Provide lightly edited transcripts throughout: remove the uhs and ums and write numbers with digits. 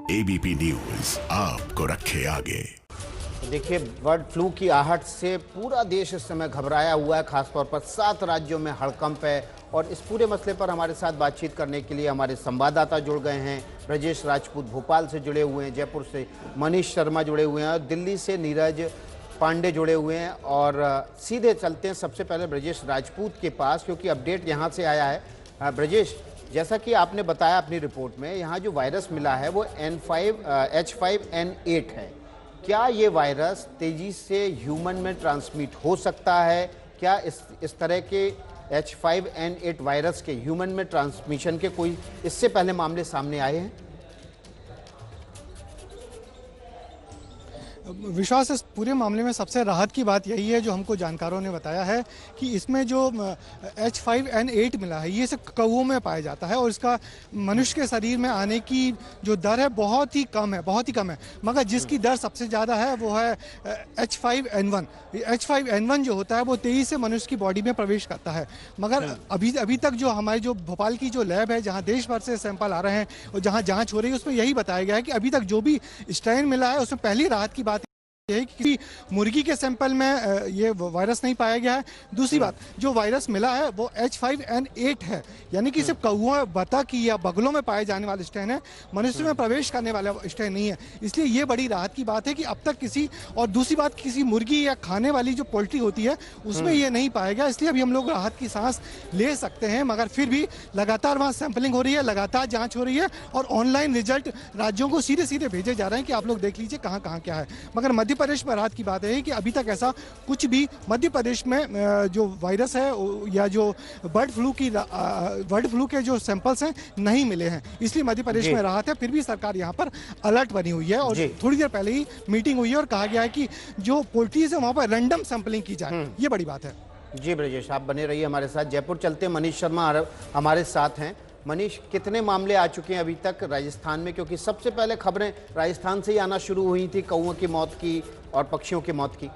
ABP news आपको रखे आगे। देखिए, बर्ड फ्लू की आहट से पूरा देश इस समय घबराया हुआ है। खासतौर पर 7 राज्यों में हड़कंप है और इस पूरे मसले पर हमारे साथ बातचीत करने के लिए हमारे संवाददाता जुड़ गए हैं। ब्रजेश राजपूत भोपाल से जुड़े हुए हैं, जयपुर से मनीष शर्मा जुड़े हुए हैं और दिल्ली से नीरज पांडे जुड़े हुए हैं। और सीधे चलते हैं सबसे पहले ब्रजेश राजपूत के पास, क्योंकि अपडेट यहाँ से आया है। ब्रजेश, जैसा कि आपने बताया अपनी रिपोर्ट में, यहाँ जो वायरस मिला है वो H5N8 है। क्या ये वायरस तेजी से ह्यूमन में ट्रांसमिट हो सकता है? क्या इस तरह के H5N8 वायरस के ह्यूमन में ट्रांसमिशन के कोई इससे पहले मामले सामने आए हैं? विश्वास, इस पूरे मामले में सबसे राहत की बात यही है जो हमको जानकारों ने बताया है कि इसमें जो H5N8 मिला है ये सिर्फ कौओं में पाया जाता है और इसका मनुष्य के शरीर में आने की जो दर है बहुत ही कम है। मगर जिसकी दर सबसे ज़्यादा है वो है H5N1। H5N1 जो होता है वो तेजी से मनुष्य की बॉडी में प्रवेश करता है। मगर अभी तक जो हमारे जो भोपाल की जो लैब है जहाँ देश भर से सैंपल आ रहे हैं और जहाँ जाँच हो रही है उसमें यही बताया गया है कि अभी तक जो भी स्ट्रेन मिला है उसमें पहली राहत की बात है कि किसी मुर्गी के सैंपल में ये वायरस नहीं पाया गया है। दूसरी बात, जो वायरस मिला है वो H5N8 है, यानी कि सिर्फ कौओं, बतख या बगलों में पाए जाने वाले स्ट्रेन है, मनुष्य में प्रवेश करने वाला स्ट्रेन नहीं है। इसलिए ये बड़ी राहत की बात है कि अब तक किसी, और दूसरी बात, किसी मुर्गी या खाने वाली जो पोल्ट्री होती है उसमें ये नहीं पाया गया। इसलिए अभी हम लोग राहत की सांस ले सकते हैं। मगर फिर भी लगातार वहाँ सैंपलिंग हो रही है, लगातार जाँच हो रही है और ऑनलाइन रिजल्ट राज्यों को सीधे भेजे जा रहे हैं कि आप लोग देख लीजिए कहाँ क्या है। मगर मध्य प्रदेश में राहत की बात है कि अभी तक ऐसा कुछ भी मध्य प्रदेश में जो वायरस है या जो बर्ड फ्लू के जो सैंपल्स हैं नहीं मिले हैं। इसलिए मध्य प्रदेश में राहत है। फिर भी सरकार यहाँ पर अलर्ट बनी हुई है और थोड़ी देर पहले ही मीटिंग हुई है और कहा गया है कि जो पोल्ट्रीज है वहाँ पर रैंडम सैंपलिंग की जाए। ये बड़ी बात है। जी ब्रजेश, आप बने रहिए हमारे साथ। जयपुर चलते मनीष शर्मा हमारे साथ हैं। मनीष, कितने मामले आ चुके हैं अभी तक राजस्थान में? क्योंकि सबसे पहले खबरें राजस्थान से ही आना शुरू हुई थी, कौओं की मौत की और पक्षियों की मौत की।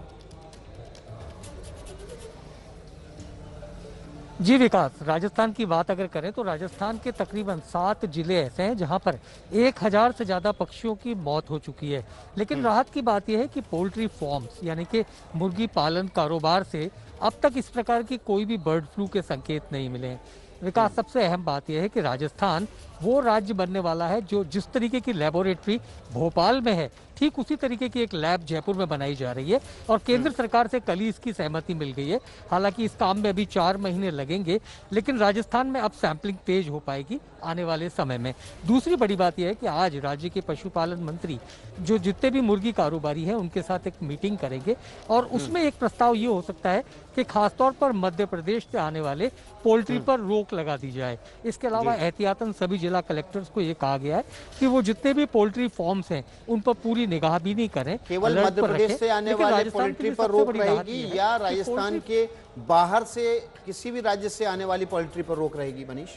जी विकास, राजस्थान की बात अगर करें तो राजस्थान के तकरीबन 7 जिले ऐसे हैं जहां पर 1000 से ज़्यादा पक्षियों की मौत हो चुकी है। लेकिन राहत की बात यह है कि पोल्ट्री फार्म्स यानी कि मुर्गी पालन कारोबार से अब तक इस प्रकार की कोई भी बर्ड फ्लू के संकेत नहीं मिले हैं। विकास, सबसे अहम बात यह है कि राजस्थान वो राज्य बनने वाला है जो जिस तरीके की लेबोरेटरी भोपाल में है, ठीक उसी तरीके की एक लैब जयपुर में बनाई जा रही है और केंद्र सरकार से कल ही इसकी सहमति मिल गई है। हालांकि इस काम में अभी 4 महीने लगेंगे, लेकिन राजस्थान में अब सैंपलिंग तेज हो पाएगी आने वाले समय में। दूसरी बड़ी बात यह है कि आज राज्य के पशुपालन मंत्री जो जितने भी मुर्गी कारोबारी हैं उनके साथ एक मीटिंग करेंगे और उसमें एक प्रस्ताव ये हो सकता है कि खासतौर पर मध्य प्रदेश से आने वाले पोल्ट्री पर रोक लगा दी जाए। इसके अलावा एहतियातन सभी जिला कलेक्टर्स को ये कहा गया है कि वो जितने भी पोल्ट्री फार्म्स हैं उन पर पूरी निगाह भी नहीं करें। केवल मध्य प्रदेश से आने वाले पोल्ट्री पर रोक रहेगी या राजस्थान के बाहर से किसी भी राज्य से आने वाली पोल्ट्री पर रोक रहेगी मनीष?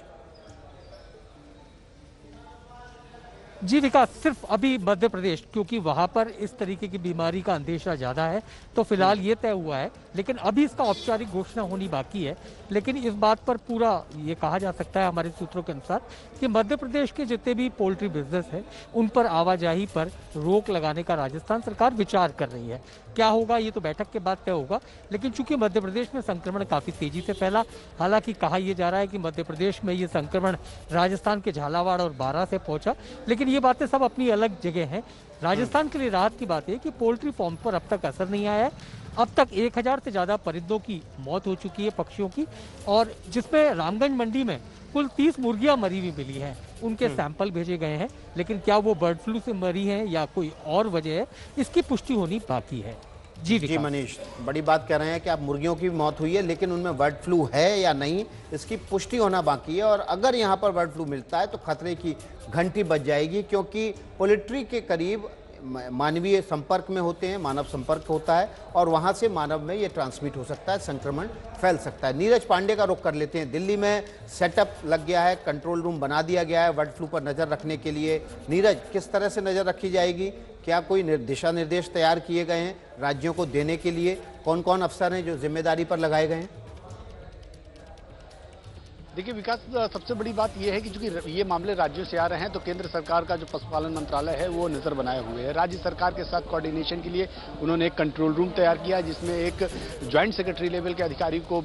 जी विकास, सिर्फ अभी मध्य प्रदेश, क्योंकि वहां पर इस तरीके की बीमारी का अंदेशा ज्यादा है तो फिलहाल ये तय हुआ है, लेकिन अभी इसका औपचारिक घोषणा होनी बाकी है। लेकिन इस बात पर पूरा ये कहा जा सकता है हमारे सूत्रों के अनुसार कि मध्य प्रदेश के जितने भी पोल्ट्री बिजनेस है उन पर आवाजाही पर रोक लगाने का राजस्थान सरकार विचार कर रही है। क्या होगा ये तो बैठक के बाद तय होगा, लेकिन चूंकि मध्य प्रदेश में संक्रमण काफी तेजी से फैला, हालांकि कहा यह जा रहा है कि मध्य प्रदेश में ये संक्रमण राजस्थान के झालावाड़ और बारां से पहुंचा, लेकिन ये बातें सब अपनी अलग जगह हैं। राजस्थान के लिए राहत की बात है कि पोल्ट्री फार्म पर अब तक असर नहीं आया है। अब तक 1000 से ज्यादा परिंदों की मौत हो चुकी है, पक्षियों की, और जिसमें रामगंज मंडी में कुल 30 मुर्गियां मरी हुई मिली हैं। उनके सैंपल भेजे गए हैं, लेकिन क्या वो बर्ड फ्लू से मरी हैं या कोई और वजह है, इसकी पुष्टि होनी बाकी है। जी मनीष, बड़ी बात कह रहे हैं कि आप मुर्गियों की मौत हुई है, लेकिन उनमें बर्ड फ्लू है या नहीं इसकी पुष्टि होना बाकी है। और अगर यहाँ पर बर्ड फ्लू मिलता है तो खतरे की घंटी बज जाएगी, क्योंकि पोल्ट्री के करीब मानवीय संपर्क में होते हैं, मानव संपर्क होता है और वहाँ से मानव में ये ट्रांसमिट हो सकता है, संक्रमण फैल सकता है। नीरज पांडे का रुख कर लेते हैं। दिल्ली में सेटअप लग गया है, कंट्रोल रूम बना दिया गया है बर्ड फ्लू पर नज़र रखने के लिए। नीरज, किस तरह से नज़र रखी जाएगी? क्या कोई दिशा निर्देश तैयार किए गए हैं राज्यों को देने के लिए? कौन कौन अफसर हैं जो जिम्मेदारी पर लगाए गए हैं? देखिए विकास, सबसे बड़ी बात यह है कि चूंकि ये मामले राज्यों से आ रहे हैं तो केंद्र सरकार का जो पशुपालन मंत्रालय है वो नजर बनाए हुए है। राज्य सरकार के साथ कोऑर्डिनेशन के लिए उन्होंने एक कंट्रोल रूम तैयार किया जिसमें एक ज्वाइंट सेक्रेटरी लेवल के अधिकारी को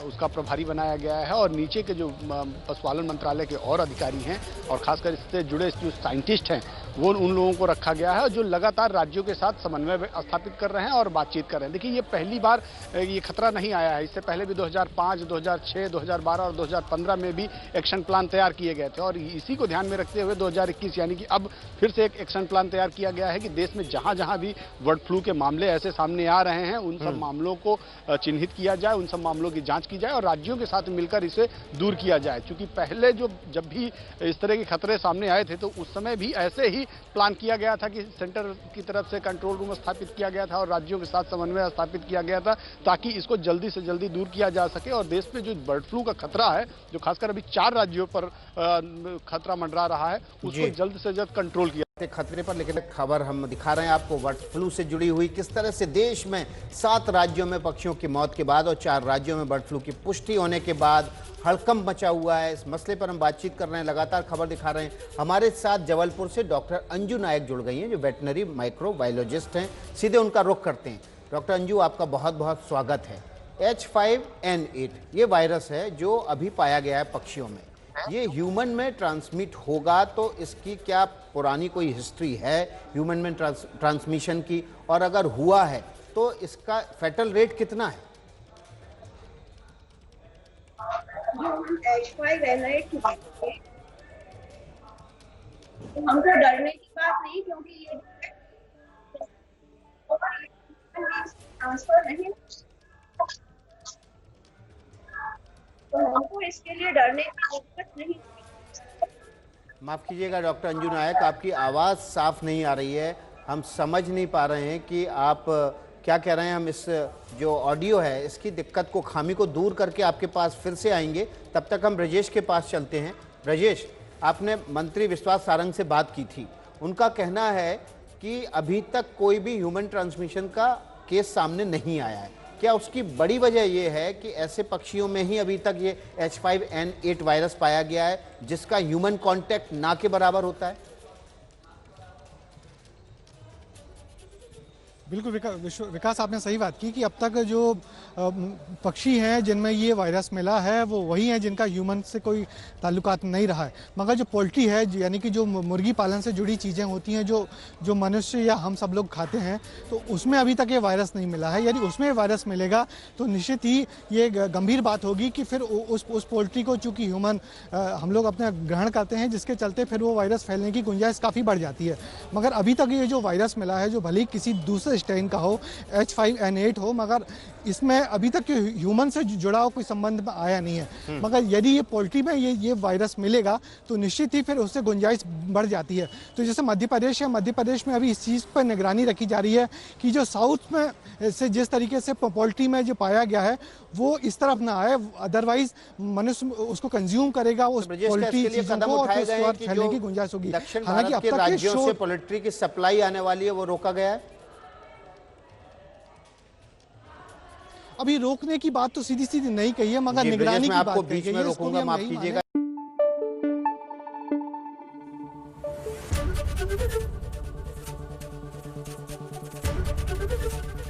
उसका प्रभारी बनाया गया है और नीचे के जो पशुपालन मंत्रालय के और अधिकारी हैं और खासकर इससे जुड़े जो साइंटिस्ट हैं वो उन लोगों को रखा गया है जो लगातार राज्यों के साथ समन्वय स्थापित कर रहे हैं और बातचीत कर रहे हैं। देखिए ये पहली बार ये खतरा नहीं आया है, इससे पहले भी 2005, 2006, 2012 और 2015 में भी एक्शन प्लान तैयार किए गए थे और इसी को ध्यान में रखते हुए 2021 यानी कि अब फिर से एक एक्शन प्लान तैयार किया गया है कि देश में जहां जहां भी बर्ड फ्लू के मामले ऐसे सामने आ रहे हैं उन सब मामलों को चिन्हित किया जाए, उन सब मामलों की जाँच की जाए और राज्यों के साथ मिलकर इसे दूर किया जाए। चूंकि पहले जब भी इस तरह के खतरे सामने आए थे तो उस समय भी ऐसे ही प्लान किया गया था कि सेंटर की तरफ से कंट्रोल रूम स्थापित किया गया था और राज्यों के साथ समन्वय स्थापित किया गया था ताकि इसको जल्दी से जल्दी दूर किया जा सके और देश में जो बर्ड फ्लू का खतरा है जो खासकर अभी 4 राज्यों पर खतरा मंडरा रहा है उसको जल्द से जल्द कंट्रोल किया खतरे पर। लेकिन एक खबर हम दिखा रहे हैं आपको बर्ड फ्लू से जुड़ी हुई, किस तरह से देश में 7 राज्यों में पक्षियों की मौत के बाद और 4 राज्यों में बर्ड फ्लू की पुष्टि होने के बाद हड़कंप मचा हुआ है। इस मसले पर हम बातचीत कर रहे हैं, लगातार खबर दिखा रहे हैं। हमारे साथ जबलपुर से डॉक्टर अंजू नायक जुड़ गई हैं जो वेटनरी माइक्रोबायोलॉजिस्ट हैं। सीधे उनका रुख करते हैं। डॉक्टर अंजू, आपका बहुत बहुत स्वागत है। H5N8 ये वायरस है जो अभी पाया गया है पक्षियों में, ये ह्यूमन में ट्रांसमिट होगा तो इसकी क्या पुरानी कोई हिस्ट्री है ह्यूमन में ट्रांसमिशन की, और अगर हुआ है तो इसका फेटल रेट कितना है? H5N8 की बात करें तो हमको डरने की बात नहीं, क्योंकि ये ट्रांसफर नहीं, तो हमको इसके लिए डरने की जरूरत नहीं। माफ कीजिएगा डॉक्टर अंजू नायक, आपकी आवाज़ साफ नहीं आ रही है, हम समझ नहीं पा रहे हैं कि आप क्या कह रहे हैं। हम इस जो ऑडियो है इसकी दिक्कत को, खामी को दूर करके आपके पास फिर से आएंगे। तब तक हम ब्रजेश के पास चलते हैं। ब्रजेश, आपने मंत्री विश्वास सारंग से बात की थी, उनका कहना है कि अभी तक कोई भी ह्यूमन ट्रांसमिशन का केस सामने नहीं आया है। क्या उसकी बड़ी वजह यह है कि ऐसे पक्षियों में ही अभी तक ये H5N8 वायरस पाया गया है जिसका ह्यूमन कांटेक्ट ना के बराबर होता है? बिल्कुल विकास, आपने सही बात की कि अब तक जो पक्षी हैं जिनमें ये वायरस मिला है वो वही हैं जिनका ह्यूमन से कोई ताल्लुकात नहीं रहा है। मगर जो पोल्ट्री है यानी कि जो मुर्गी पालन से जुड़ी चीज़ें होती हैं जो मनुष्य या हम सब लोग खाते हैं, तो उसमें अभी तक ये वायरस नहीं मिला है। यदि उसमें वायरस मिलेगा तो निश्चित ही ये गंभीर बात होगी कि फिर उस पोल्ट्री को चूँकि ह्यूमन हम लोग अपना ग्रहण करते हैं, जिसके चलते फिर वो वायरस फैलने की गुंजाइश काफ़ी बढ़ जाती है। मगर अभी तक ये जो वायरस मिला है, जो भले ही किसी दूसरे स्ट्रेन का हो, H5N8 हो, मगर इसमें अभी तक ह्यूमन से जुड़ा हुआ कोई संबंध में आया नहीं है। मगर यदि ये पोल्ट्री में ये वायरस मिलेगा तो निश्चित ही फिर उससे गुंजाइश बढ़ जाती है। तो जैसे मध्य प्रदेश है, मध्य प्रदेश में अभी इस चीज़ पर निगरानी रखी जा रही है कि जो साउथ में से जिस तरीके से पोल्ट्री में जो पाया गया है वो इस तरफ ना आए, अदरवाइज मनुष्य उसको कंज्यूम करेगा उस पोल्ट्री चीज़ों को और उसके बाद फैलने की गुंजाइश होगी। हालांकि अब तक राज्यों से पोल्ट्री की सप्लाई आने वाली है वो रोका गया है। अभी रोकने की बात तो सीधी सीधी नहीं कही है, मगर निगरानी की बात बीच में रोकूंगा, माफ कीजिएगा।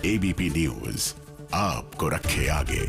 ABP न्यूज आपको रखे आगे।